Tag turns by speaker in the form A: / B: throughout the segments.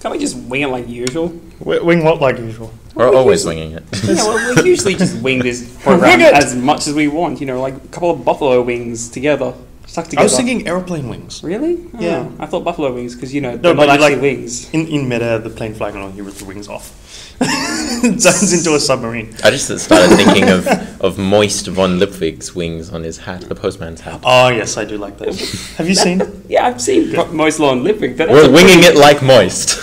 A: Can't we just wing it like usual?
B: Wing what like usual?
C: We're always winging it.
A: Yeah, well, we usually just wing this program as much as we want. You know, like a couple of buffalo wings together, stuck together.
B: I was thinking aeroplane wings.
A: Really? Oh,
B: Yeah.
A: I thought buffalo wings because, you know,
B: No,
A: they're
B: but
A: not actually
B: like
A: wings.
B: In midair, the plane flying along, you rip the wings off. It turns into a submarine.
C: I just started thinking of Moist von Lipwig's wings on his hat, the postman's hat.
B: Oh, yes, I do like those. Have you seen?
A: Yeah, I've seen Moist Lawn Lipwig. But
C: We're winging it like Moist.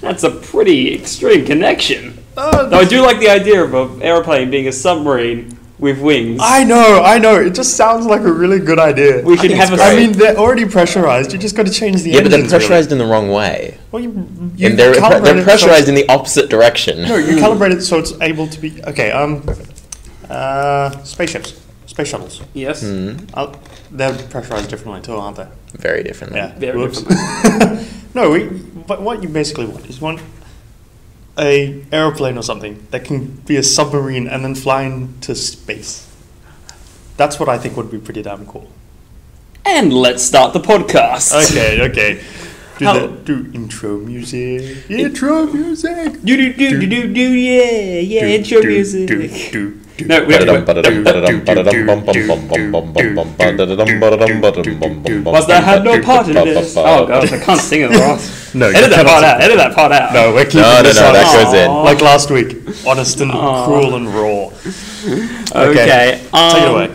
A: that's a pretty extreme connection.
B: Oh,
A: Though I do like the idea of an aeroplane being a submarine with wings.
B: I know. It just sounds like a really good idea.
A: We should have a...
B: I mean, they're already pressurized. You just got to change the
C: Yeah, but they're
B: engines,
C: pressurized in the wrong way.
B: Well, you
C: And they're
B: calibrate it
C: pressurized
B: so
C: in the opposite direction.
B: No, you calibrate it so it's able to be... Okay, spaceships. Space shuttles.
A: Yes.
B: They're pressurized differently too, aren't they?
C: Very differently.
B: Yeah.
A: Very
B: Whoops.
A: differently.
B: No, but what you basically want is a aeroplane or something that can be a submarine and then fly into space. That's what I think would be pretty damn cool.
A: And let's start the podcast.
B: Okay. Do intro music. Intro music.
A: Yeah, intro music. No, we have to Was that had no part in this? Oh gosh, I can't sing it, Ross.
B: No,
A: edit that part out.
B: No, we're keeping
C: No,
B: this on.
C: that goes in.
B: Like last week. Honest and cruel and raw.
A: Okay.
B: Take it away.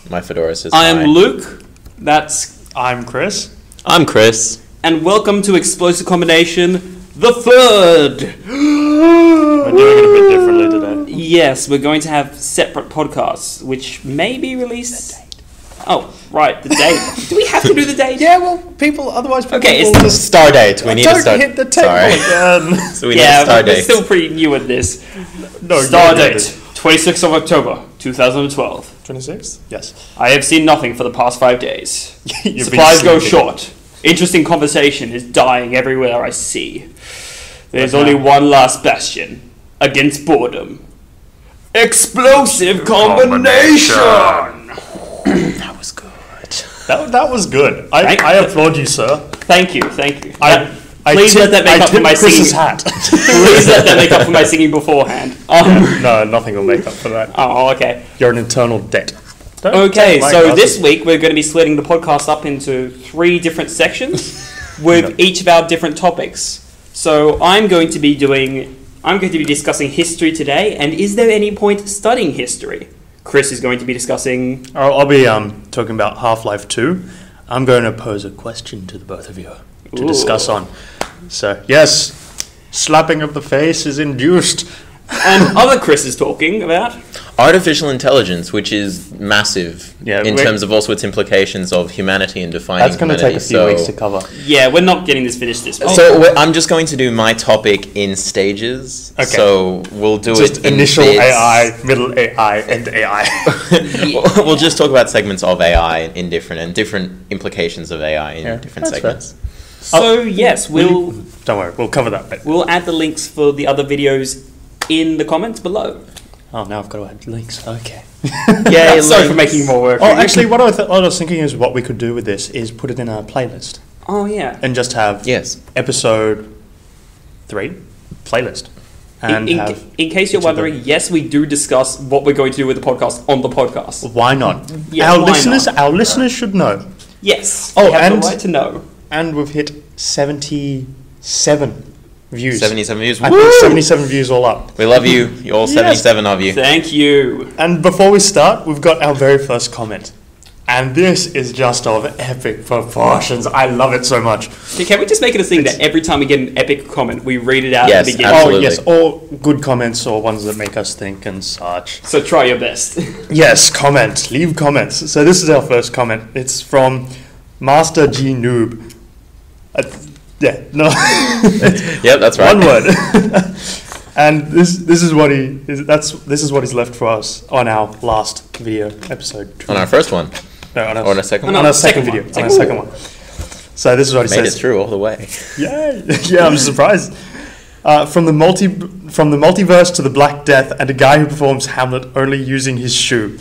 C: My fedora says
A: I am
C: hi.
A: Luke. That's
B: I'm Chris.
C: I'm Chris.
A: and welcome to Explosive Combination, the third.
B: We're doing it a bit differently today.
A: Yes, we're going to have separate podcasts, which may be released. Oh, right, the date. Do we have to do the date?
B: Yeah, well, otherwise people
A: Okay,
B: will
A: it's
B: just...
C: Star date. We need
B: Don't
C: to start.
B: hit the table
C: Sorry.
B: again.
C: So we need
A: Yeah,
C: a star
A: but we're
C: date.
A: still pretty new at this.
B: No,
A: Star
B: you're
A: date, 26th of October, 2012.
B: 26th? Yes.
A: I have seen nothing for the past 5 days.
B: You've
A: Supplies
B: been
A: go
B: sleeping.
A: short. Interesting conversation is dying everywhere I see. There's
B: What
A: only
B: now?
A: one last bastion against boredom. Explosive combination!
C: That was good.
B: That was good. I applaud you, sir.
A: Thank you.
B: Please
A: let that make up for my
B: Chris's
A: singing.
B: hat.
A: Please let that make up for my singing beforehand.
B: No, nothing will make up for that.
A: Oh, okay.
B: You're an eternal debt.
A: Okay, so this week we're going to be splitting the podcast up into 3 different sections with each of our different topics. So I'm going to be discussing history today, and is there any point studying history? Chris is going to be discussing...
B: I'll be talking about Half-Life 2. I'm going to pose a question to the both of you to discuss on. So, yes, slapping of the face is induced.
A: And other Chris is talking about...
C: Artificial intelligence, which is massive in terms of also its implications of humanity and defining
B: That's going to take a few weeks to cover.
A: Yeah, we're not getting this finished this week.
C: So I'm just going to do my topic in stages.
B: Okay.
C: So we'll do
B: Just
C: it in
B: initial
C: bits.
B: AI, middle AI, end AI.
C: We'll just talk about segments of AI in different implications of AI in different
B: that's
C: segments.
A: So yes, we'll
B: Don't worry, we'll cover that bit.
A: we'll add the links for the other videos in the comments below.
B: Oh, now I've got to add links. Okay.
A: Yeah, sorry for making more work.
B: Oh, actually, what I was thinking is what we could do with this is put it in a playlist
A: Oh yeah.
B: and just have episode 3 playlist. And
A: In case you're
B: each of them.
A: wondering, yes, we do discuss what we're going to do with the podcast on the podcast.
B: Why not?
A: Yeah,
B: our
A: why
B: listeners should know.
A: Yes.
B: Oh,
A: we have
B: and-
A: the right to know.
B: And we've hit 77 views.
C: 77 views.
B: I
C: Woo!
B: think 77 views all up.
C: We love you. You all 77 of you.
A: Thank you.
B: And before we start, we've got our very first comment. And this is just of epic proportions. I love it so much.
A: Okay, can we just make it a thing that every time we get an epic comment, we read it out
C: Yes,
A: at the beginning?
C: absolutely.
B: Oh, yes, all good comments or ones that make us think and such.
A: So try your best.
B: Yes, comment. Leave comments. So this is our first comment. It's from Master G Noob.
C: Yep, that's right.
B: One word. And this is what he's left for us on our last video episode.
C: On our first one.
B: No,
C: On our second
B: on
C: one.
B: our second video. On our second one. So this is what he
C: Made it
B: says.
C: through all the way.
B: Yay! Yeah, I'm surprised. From the multiverse to the Black Death, and a guy who performs Hamlet only using his shoe.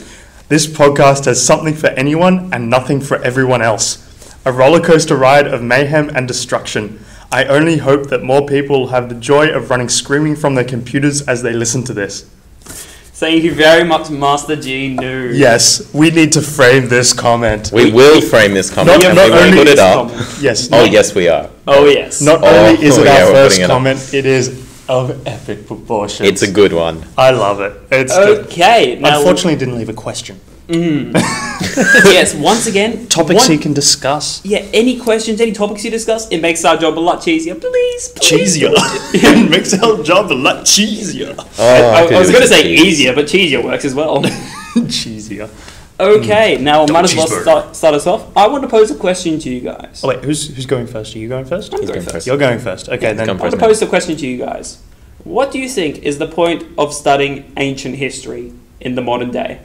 B: This podcast has something for anyone and nothing for everyone else. A roller coaster ride of mayhem and destruction. I only hope that more people have the joy of running screaming from their computers as they listen to this.
A: Thank you very much, Master G. No.
B: Yes, we need to frame this comment.
C: We will frame this comment and we will put it up.
B: Yes.
C: Yes, we are.
A: Oh, yes.
B: Not only is it our first comment, it is of epic proportions.
C: It's a good one.
B: I love it. It's
A: okay.
B: Now, unfortunately, didn't leave a question.
A: Yes, once again,
B: topics you can discuss.
A: Yeah, any questions, any topics you discuss, it makes our job a lot cheesier. Please.
B: Cheesier. It makes our job a lot cheesier.
A: I was going to say easier, but cheesier works as well.
B: Cheesier.
A: Okay, now I might as well start us off. I want to pose a question to you guys.
B: Oh wait, who's going first? Are you going first?
A: I'm going first.
B: You're going first. Okay, then
A: I want to pose a question to you guys. What do you think is the point of studying ancient history in the modern day?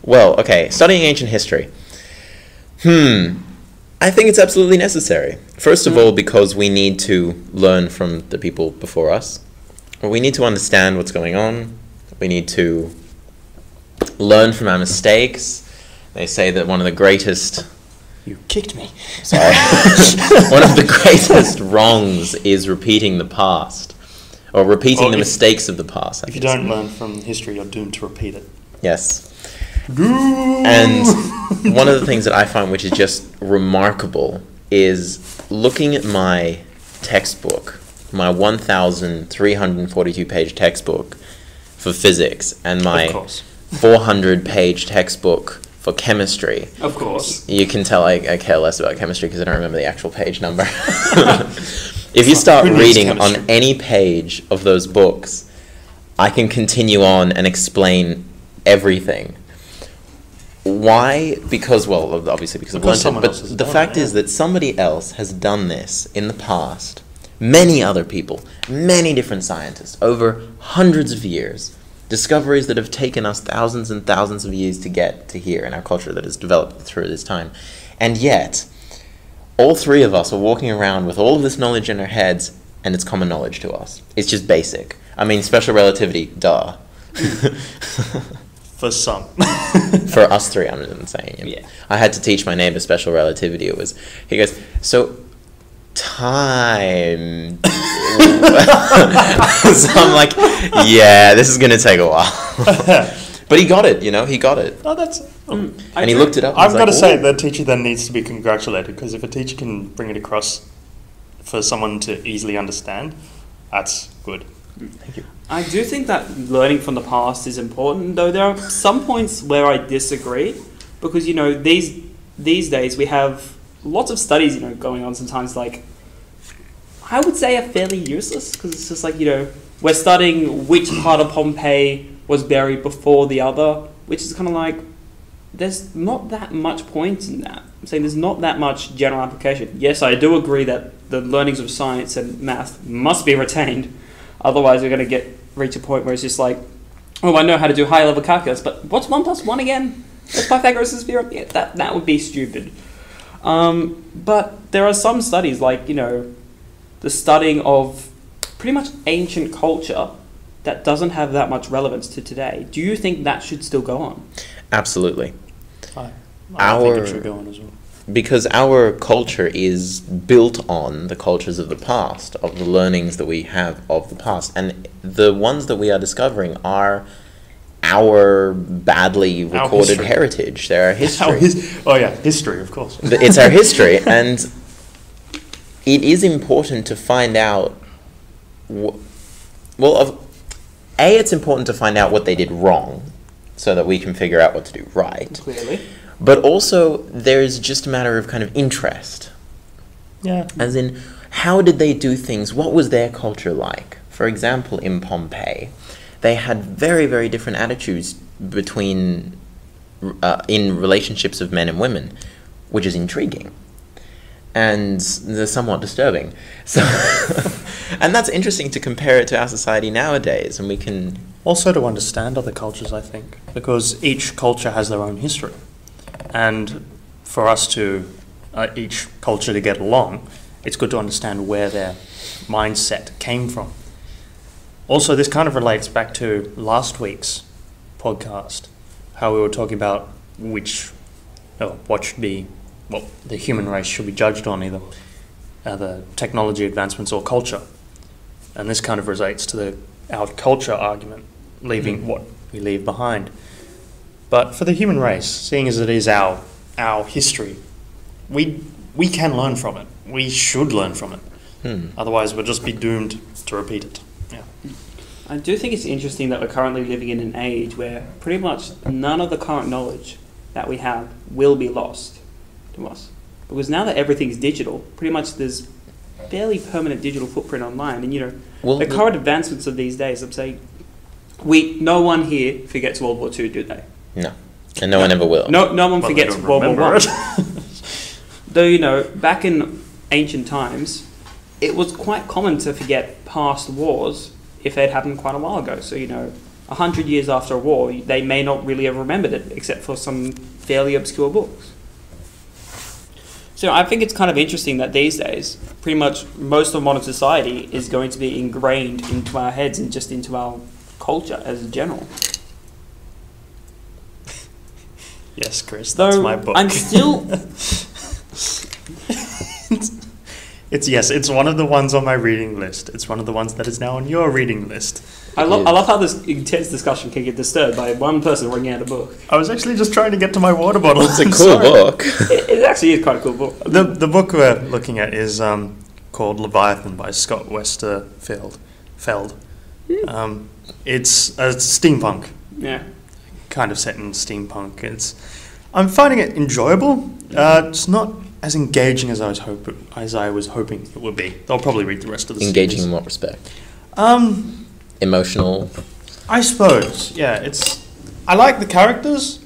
C: Well, okay, studying ancient history. I think it's absolutely necessary. First of all, because we need to learn from the people before us. We need to understand what's going on. We need to learn from our mistakes. They say that one of the greatest...
B: You kicked me.
C: Sorry. One of the greatest wrongs is repeating the past. Or repeating the mistakes of the past.
B: If you don't learn from history, you're doomed to repeat it.
C: Yes. And one of the things that I find which is just remarkable is looking at my textbook, my 1,342 page textbook for physics and my 400-page textbook for chemistry.
A: Of course.
C: You can tell I care less about chemistry because I don't remember the actual page number. If you start reading on any page of those books, I can continue on and explain everything. Why? Because, well, obviously because I've learned it, but the fact is that somebody else has done this in the past. Many other people, many different scientists, over hundreds of years, discoveries that have taken us thousands and thousands of years to get to here in our culture that has developed through this time. And yet, all three of us are walking around with all of this knowledge in our heads, and it's common knowledge to us. It's just basic. I mean, special relativity, duh.
B: For some.
C: For us three, I'm saying. Yeah. I had to teach my neighbor special relativity. He goes, so time. So I'm like, yeah, this is going to take a while. But he got it, he got it.
B: Oh, that's...
C: and he looked it up.
B: I've got to say, the teacher then needs to be congratulated, because if a teacher can bring it across for someone to easily understand, that's good.
C: Thank you.
A: I do think that learning from the past is important, though there are some points where I disagree, because, these days we have lots of studies, going on sometimes, like, I would say are fairly useless, because it's just like, we're studying which part of Pompeii was buried before the other, which is kind of like, there's not that much point in that. I'm saying there's not that much general application. Yes, I do agree that the learnings of science and math must be retained. Otherwise, we're going to reach a point where it's just like, oh, I know how to do high-level calculus, but what's 1 + 1 again? What's Pythagoras' theorem? Yeah, that would be stupid. But there are some studies, like, the studying of pretty much ancient culture that doesn't have that much relevance to today. Do you think that should still go on?
C: Absolutely.
B: I think it should go on as well.
C: Because our culture is built on the cultures of the past, of the learnings that we have of the past. And the ones that we are discovering are our badly recorded heritage. They're our history.
B: History, of course.
C: It's our history, and it is important to find out... it's important to find out what they did wrong, so that we can figure out what to do right.
A: Clearly.
C: But also, there's just a matter of kind of interest.
B: Yeah.
C: As in, how did they do things? What was their culture like? For example, in Pompeii, they had very, very different attitudes between, in relationships of men and women, which is intriguing. And they're somewhat disturbing. So, and that's interesting to compare it to our society nowadays, and we can...
B: Also to understand other cultures, I think, because each culture has their own history. And for us to, each culture to get along, it's good to understand where their mindset came from. Also, this kind of relates back to last week's podcast, how we were talking about what should be the human race should be judged on either the technology advancements or culture. And this kind of relates to our culture argument, leaving what we leave behind. But for the human race, seeing as it is our history, we can learn from it. We should learn from it. Otherwise, we'll just be doomed to repeat it. Yeah.
A: I do think it's interesting that we're currently living in an age where pretty much none of the current knowledge that we have will be lost to us. Because now that everything's digital, pretty much there's fairly permanent digital footprint online. And, the current advancements of these days, I'm saying, no one here forgets World War II, do they?
C: No. And no one ever will.
A: No one forgets World War I. Though, back in ancient times, it was quite common to forget past wars if they'd happened quite a while ago. So, 100 years after a war, they may not really have remembered it, except for some fairly obscure books. So I think it's kind of interesting that these days, pretty much most of modern society is going to be ingrained into our heads and just into our culture as a general.
B: Yes, Chris, that's my book.
A: I'm still...
B: It's one of the ones on my reading list. It's one of the ones that is now on your reading list.
A: I love how this intense discussion can get disturbed by one person bringing out a book.
B: I was actually just trying to get to my water bottle.
C: It's a cool book.
A: It actually is quite a cool book.
B: The book we're looking at is called Leviathan by Scott Westerfeld. It's a steampunk.
A: Yeah.
B: Kind of set in steampunk. I'm finding it enjoyable. It's not as engaging as I was hoping it would be. I'll probably read the rest of the
C: Engaging
B: series.
C: in what respect?
B: Emotional. I suppose, yeah. I like the characters,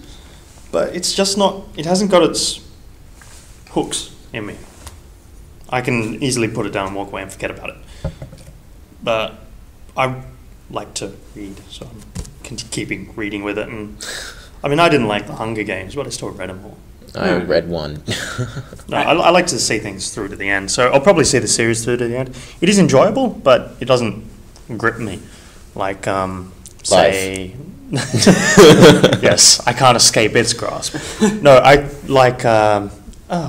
B: but it's just not. It hasn't got its hooks in me. I can easily put it down and walk away and forget about it. But I like to read, so I'm keeping reading with it. And I mean, I didn't like the Hunger Games, but I still read them all.
C: I read one.
B: No, I like to see things through to the end, so I'll probably see the series through to the end. It is enjoyable, but it doesn't grip me. Like, say... Yes, I can't escape its grasp. No, I like...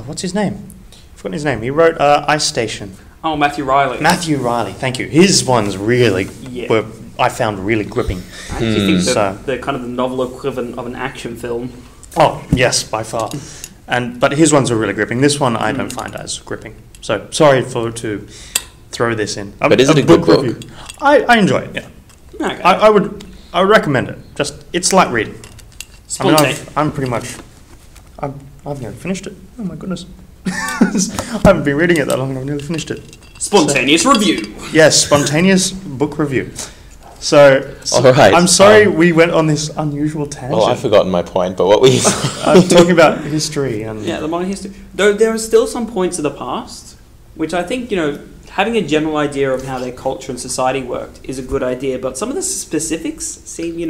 B: what's his name? I've forgotten his name. He wrote Ice Station.
A: Oh, Matthew Riley.
B: Matthew Riley, thank you. His ones really were, I found, really gripping.
A: I actually think they're kind of the novel equivalent of an action film.
B: Oh, yes, by far. But his ones are really gripping. This one I don't find as gripping. So, sorry to throw this in.
C: But is it a good book?
B: Review. I enjoy it, yeah.
A: Okay.
B: I would recommend it. It's light reading. I'm pretty much... I've nearly finished it. Oh my goodness. I haven't been reading it that long and I've nearly finished it.
A: Spontaneous review.
B: Yes, spontaneous book review. So
C: all right,
B: I'm sorry we went on this unusual tangent.
C: Well, I've forgotten my point, but what were you
B: I'm talking about history.
A: The modern history. Though there are still some points of the past, which I think, having a general idea of how their culture and society worked is a good idea, but some of the specifics seem,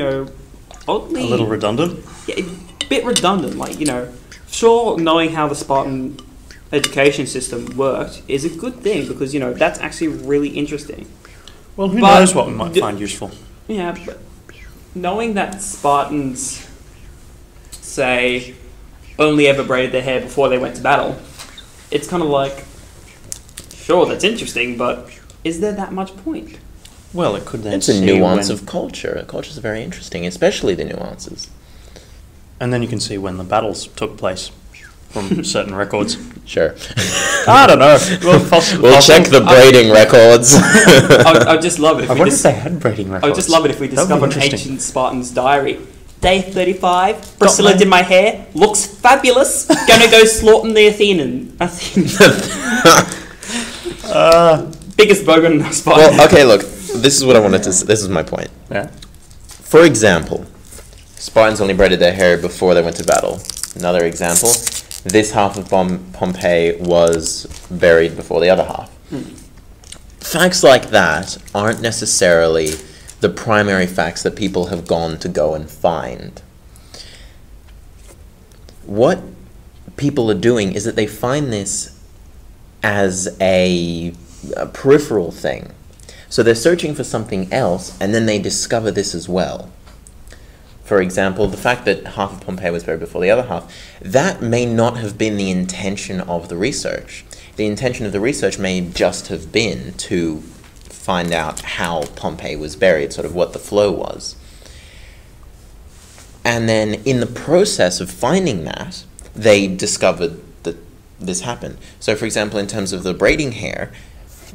A: oddly...
B: A little redundant?
A: Yeah, a bit redundant. Like, sure, knowing how the Spartan education system worked is a good thing because, that's actually really interesting.
B: Well, who knows what we might find useful.
A: Yeah, but knowing that Spartans, say, only ever braided their hair before they went to battle, it's kind of like, sure, that's interesting, but is there that much point?
B: Well, it could then
C: It's a nuance of culture. Cultures are very interesting, especially the nuances.
B: And then you can see when the battles took place from certain records.
C: Sure.
B: I don't know.
C: We'll check the braiding records.
A: I'd just love it if
B: I wonder if they had braiding records.
A: I'd just love it if we discovered an ancient Spartan's diary. Day 35, Priscilla did my hair, looks fabulous, gonna go slaughtering the Athenians. Biggest bogan in Spartan.
C: Well, okay, look, this is what I wanted to say. This is my point.
B: Yeah.
C: For example, Spartans only braided their hair before they went to battle. Another example, this half of Pompeii was buried before the other half. Facts like that aren't necessarily the primary facts that people have gone to go and find. What people are doing is that they find this as a peripheral thing. So they're searching for something else, and then they discover this as well. For example, the fact that half of Pompeii was buried before the other half, that may not have been the intention of the research. The intention of the research may just have been to find out how Pompeii was buried, sort of what the flow was. And then in the process of finding that, they discovered that this happened. So for example, in terms of the braiding hair,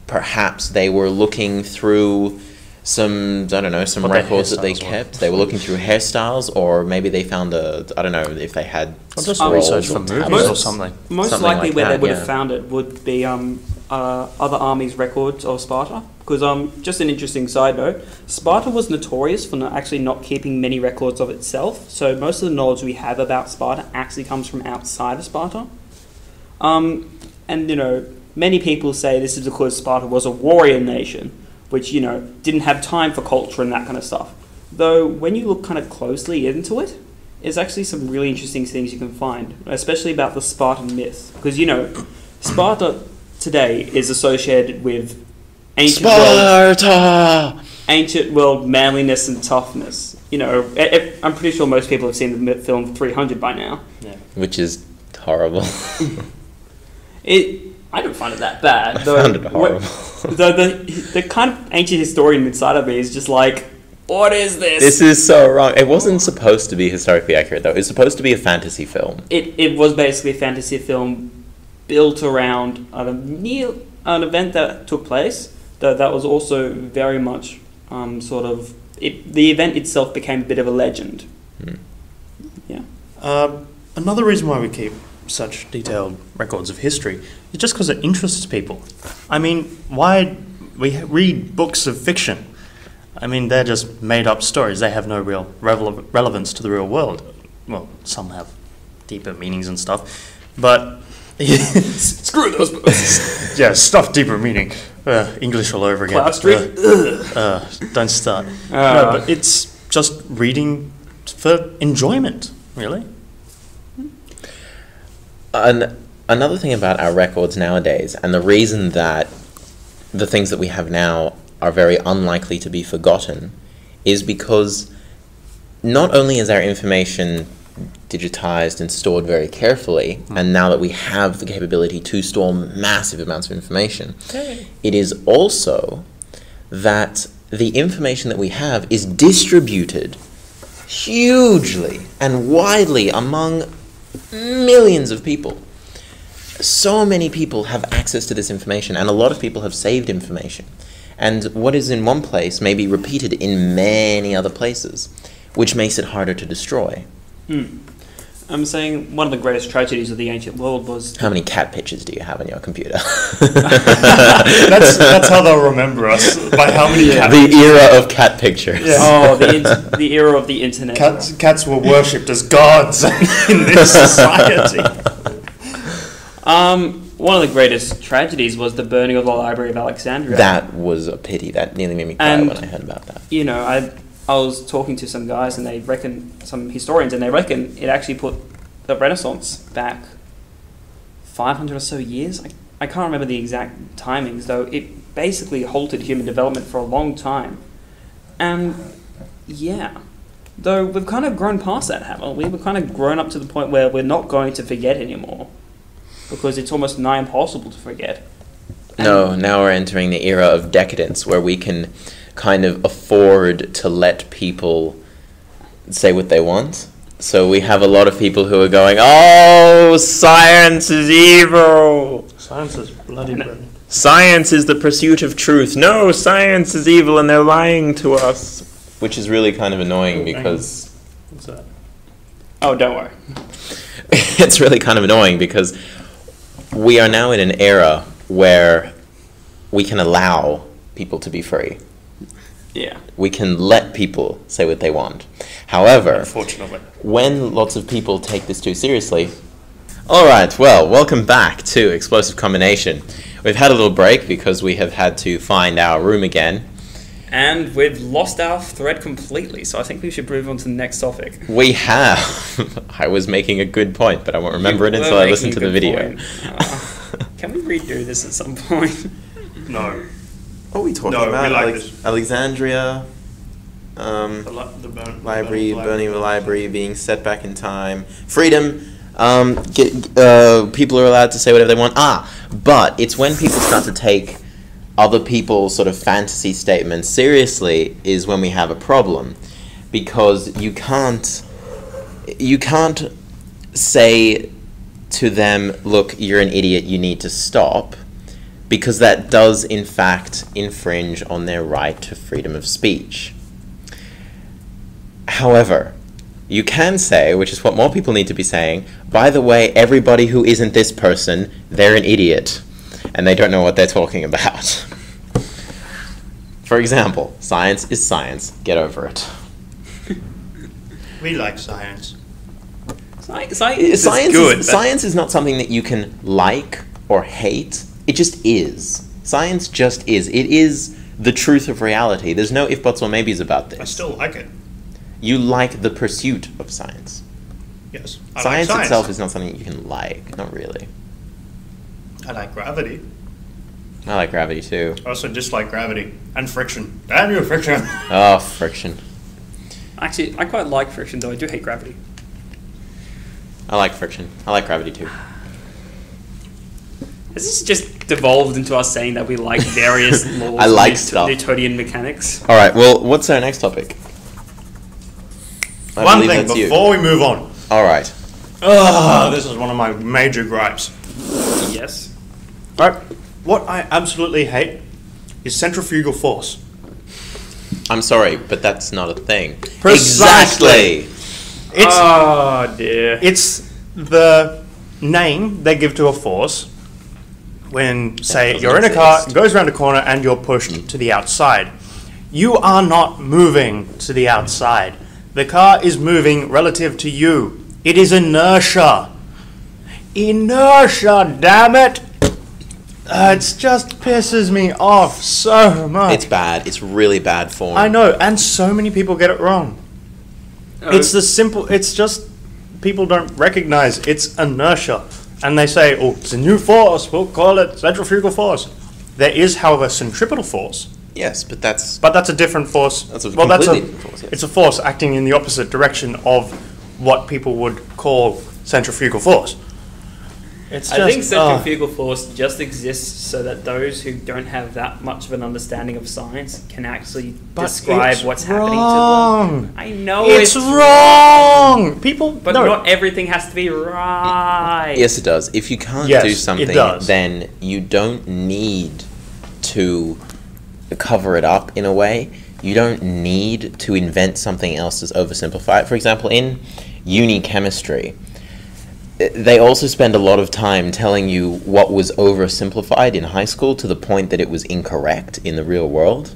C: perhaps they were looking through some records that they kept. They were looking through hairstyles, or maybe they found I don't know if they had
B: just research for movies or something.
A: Most
C: Something
A: likely
C: like
A: where
C: that,
A: they would have found it would be other armies' records of Sparta. Because just an interesting side note, Sparta was notorious for actually not keeping many records of itself. So most of the knowledge we have about Sparta actually comes from outside of Sparta. And many people say this is because Sparta was a warrior nation, which, didn't have time for culture and that kind of stuff. Though, when you look kind of closely into it, there's actually some really interesting things you can find, especially about the Spartan myth. Because, Sparta today is associated with ancient world manliness and toughness. I'm pretty sure most people have seen the film 300 by now.
C: Yeah. Which is horrible.
A: I don't find it that bad.
C: I found it horrible.
A: The kind of ancient historian inside of me is just like, what is this?
C: This is so wrong. It wasn't supposed to be historically accurate, though. It was supposed to be a fantasy film.
A: It was basically a fantasy film built around an event that took place. That was also very much the event itself became a bit of a legend. Yeah.
B: Another reason why we keep such detailed records of history is just because it interests people. I mean, why we read books of fiction? I mean, they're just made-up stories. They have no real relevance to the real world. Well, some have deeper meanings and stuff, but
A: screw those books.
B: Yeah, stuff deeper meaning. English all over again.
A: Cloud Street.
B: Don't start. No, but it's just reading for enjoyment, really.
C: Another thing about our records nowadays, and the reason that the things that we have now are very unlikely to be forgotten, is because not only is our information digitized and stored very carefully, and now that we have the capability to store massive amounts of information, it is also that the information that we have is distributed hugely and widely among millions of people. So many people have access to this information, and a lot of people have saved information. And what is in one place may be repeated in many other places, which makes it harder to destroy.
A: I'm saying one of the greatest tragedies of the ancient world was...
C: How many cat pictures do you have on your computer?
B: That's how they'll remember us, by how many cat
C: pictures. The era of cat pictures.
A: Yeah. Oh, the era of the internet.
B: Cats were worshipped as gods in this society.
A: One of the greatest tragedies was the burning of the Library of Alexandria.
C: That was a pity. That nearly made me cry when I heard about that.
A: I was talking to some guys, and they reckon, some historians, and they reckon it actually put the Renaissance back 500 or so years. I can't remember the exact timings, though. It basically halted human development for a long time. And, yeah. Though we've kind of grown past that, haven't we? We've kind of grown up to the point where we're not going to forget anymore. Because it's almost nigh impossible to forget.
C: No, now we're entering the era of decadence, where we can kind of afford to let people say what they want. So we have a lot of people who are going, oh, science is evil.
B: Science is bloody brilliant.
C: Science is the pursuit of truth. No, science is evil and they're lying to us. Which is really kind of annoying because...
B: What's that?
A: Oh, don't worry.
C: It's really kind of annoying because we are now in an era where we can allow people to be free.
A: Yeah.
C: We can let people say what they want. However,
B: unfortunately,
C: when lots of people take this too seriously... Alright, well, welcome back to Explosive Combination. We've had a little break because we have had to find our room again.
A: And we've lost our thread completely, so I think we should move on to the next topic.
C: We have. I was making a good point, but I won't remember it until I listen to the video.
A: Can we redo this at some point?
B: No.
C: What are we talking about? Alexandria. Library, burning of the library, being set back in time, freedom. People are allowed to say whatever they want. But it's when people start to take other people's sort of fantasy statements seriously is when we have a problem, because you can't say to them, look, you're an idiot, you need to stop, because that does in fact infringe on their right to freedom of speech. However, you can say, which is what more people need to be saying, by the way, everybody who isn't this person, they're an idiot, and they don't know what they're talking about. For example, science is science. Get over it.
B: We like science.
C: Science is not something that you can like or hate. It just is. Science just is. It is the truth of reality. There's no if, buts, or maybes about this.
B: I still like it.
C: You like the pursuit of science.
B: Yes.
C: Science itself is not something you can like. Not really.
B: I like gravity.
C: I like gravity too.
B: I also dislike gravity. And friction. Damn you, friction!
C: Oh, friction.
A: Actually, I quite like friction, though I do hate gravity.
C: I like friction. I like gravity too.
A: Has this just devolved into us saying that we like various laws
C: I like stuff.
A: Newtonian mechanics?
C: Alright, well, what's our next topic?
B: One thing before we move on.
C: Alright.
B: This is one of my major gripes.
A: Yes.
B: Right. What I absolutely hate is centrifugal force.
C: I'm sorry, but that's not a thing.
B: Precisely.
C: Exactly!
A: Oh dear.
B: It's the name they give to a force when, say, you're in a car, it goes around a corner, and you're pushed to the outside. You are not moving to the outside. The car is moving relative to you. It is inertia. Inertia, damn it! It just pisses me off so much.
C: It's bad. It's really bad form.
B: I know, and so many people get it wrong. It's just people don't recognize it's inertia. And they say, oh, it's a new force, we'll call it centrifugal force. There is, however, centripetal force.
C: Yes, but that's
B: a different force.
C: That's a completely different force, yes.
B: It's a force acting in the opposite direction of what people would call centrifugal force.
A: I think centrifugal force just exists so that those who don't have that much of an understanding of science can actually describe what's happening to them. I know it's
B: wrong. People,
A: but not everything has to be right.
C: Yes, it does. If you can't do something, then you don't need to cover it up in a way. You don't need to invent something else to oversimplify it. For example, in uni chemistry, they also spend a lot of time telling you what was oversimplified in high school to the point that it was incorrect in the real world.